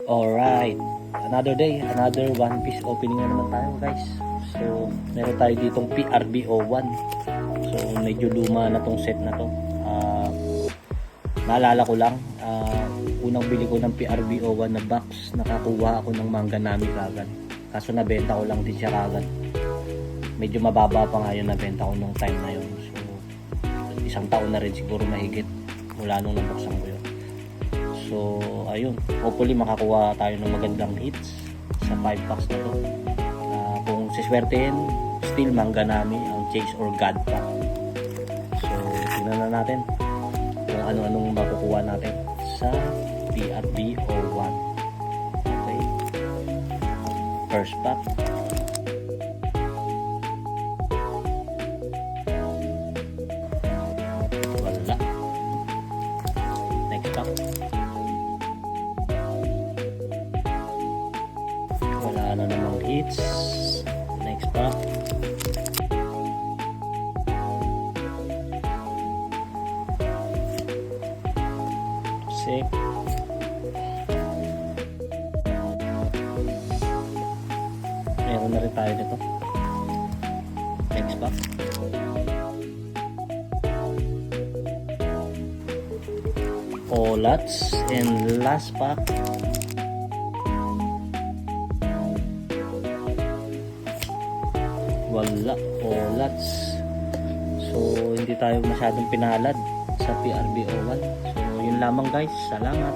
Alright, another day, another One Piece opening na naman tayo guys. So, meron tayo ditong PRBO1. So, medyo luma na tong set na to. Naalala ko lang, unang bili ko ng PRBO1 na box, nakakuha ako ng manga nami kagad. Kaso nabenta ko lang din siya kagad. Medyo mababa pa nga yun nabenta ko nung time na yun. So, isang taon na rin siguro mahigit mula nung nabuksan ko yun. So, ayun. Hopefully makakuha tayo ng magandang hits sa 5 packs na to. Kung siswertein, still manga nami ang Chase or God pack. So, tingnan na natin kung ano-anong makukuha natin sa PRBO1. Okay. First pack. Wala. Next pack. Wala na namang hits. Next pack. Sick. Meron na rin tayo dito. Next pack. Olats. And last pack. Wala. Olats. So, hindi tayo masyadong pinalad sa PRBO1. So, yun lamang guys. Salamat.